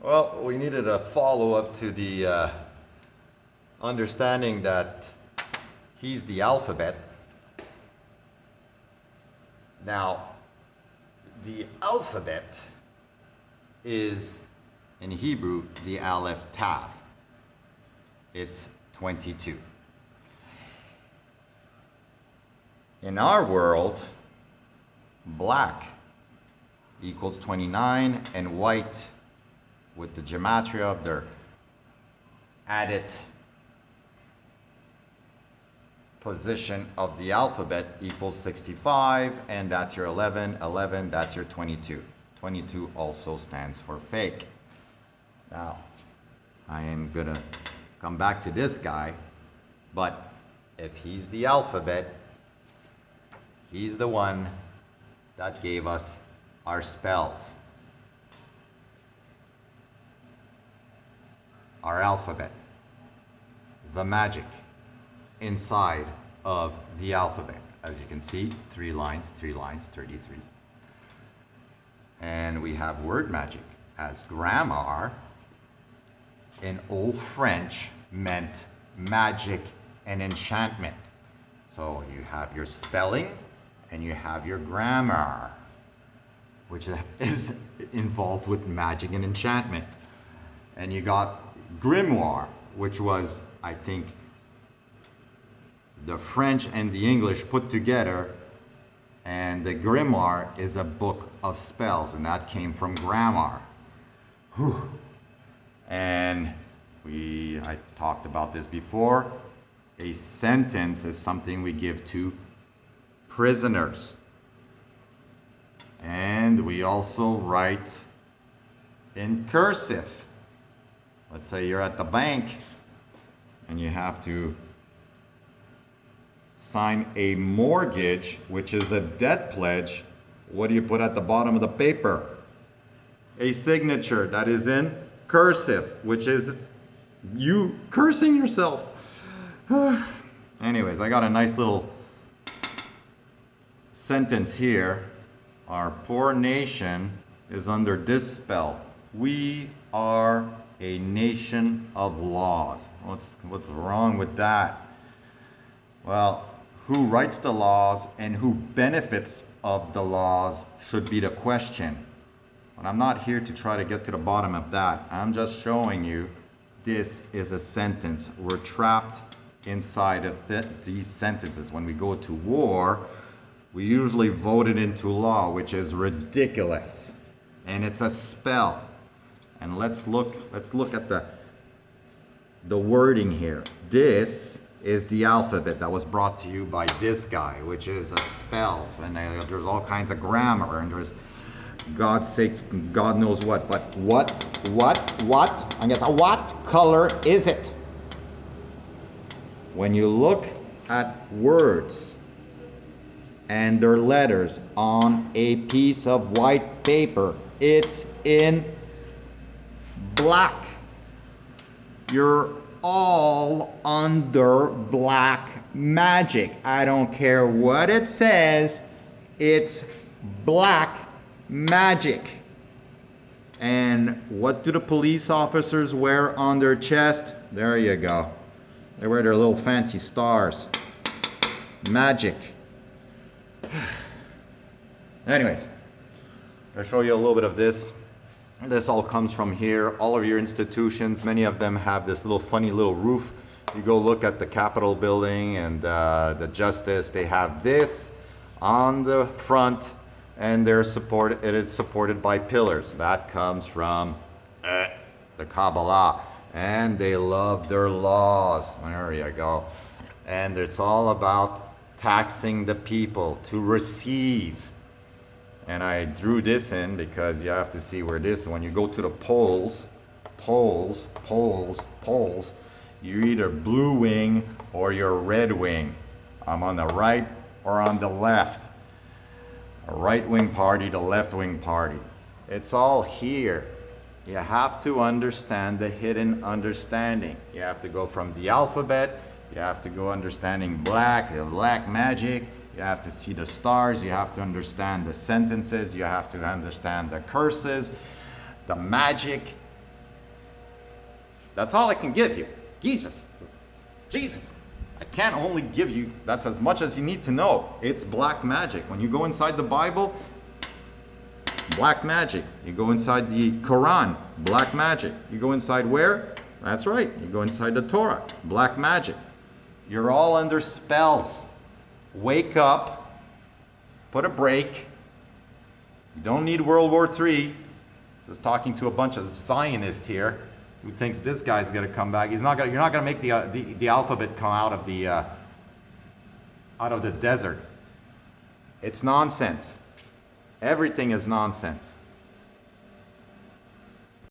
Well, we needed a follow-up to the understanding that he's the alphabet. Now, the alphabet is, in Hebrew, the Aleph Tav. It's 22. In our world, black equals 29 and white with the gematria of their added position of the alphabet equals 65, and that's your 11, 11, that's your 22. 22 also stands for fake. Now, I am gonna come back to this guy, but if he's the alphabet, he's the one that gave us our spells. Our alphabet, the magic inside of the alphabet. As you can see, 3 lines, 33. And we have word magic, as grammar in Old French meant magic and enchantment. So you have your spelling and you have your grammar, which is involved with magic and enchantment. And you got grimoire, which was, I think, the French and the English put together, and the grimoire is a book of spells, and that came from grammar. Whew. And I talked about this before. A sentence is something we give to prisoners. And we also write in cursive. Let's say you're at the bank and you have to sign a mortgage, which is a debt pledge. What do you put at the bottom of the paper? A signature that is in cursive, which is you cursing yourself. Anyways, I got a nice little sentence here. Our poor nation is under this spell. We are a nation of laws. What's wrong with that? Well, who writes the laws and who benefits of the laws should be the question. But I'm not here to try to get to the bottom of that. I'm just showing you this is a sentence. We're trapped inside of these sentences. When we go to war, we usually vote it into law, which is ridiculous. And it's a spell. And let's look at the wording here. This is the alphabet that was brought to you by this guy, which is spells. And there's all kinds of grammar, and there's God's sakes, God knows what. But what? I guess what color is it? When you look at words and their letters on a piece of white paper, it's in black. You're all under black magic. I don't care what it says, it's black magic. And what do the police officers wear on their chest? There you go. They wear their little fancy stars. Magic. Anyways, I'll show you a little bit of this. This all comes from here. All of your institutions, many of them have this little funny little roof. You go look at the Capitol building and the Justice, they have this on the front, and it's supported by pillars. That comes from the Kabbalah, and they love their laws. There you go. And it's all about taxing the people to receive. And I drew this in because you have to see where this, when you go to the polls, you're either blue wing or you're red wing. I'm on the right or on the left. A right wing party, the left wing party. It's all here. You have to understand the hidden understanding. You have to go from the alphabet, you have to go understanding black, the black magic. You have to see the stars, you have to understand the sentences, you have to understand the curses, the magic, That's all I can give you. Jesus. Jesus. I can't only give you, that's as much as you need to know. It's black magic. When you go inside the Bible, black magic. You go inside the Quran, black magic. You go inside where? That's right. You go inside the Torah, black magic. You're all under spells. Wake up. Put a break. You don't need World War III. Just talking to a bunch of Zionists here who thinks this guy's going to come back. You're not going to make the alphabet come out of the desert. It's nonsense. Everything is nonsense.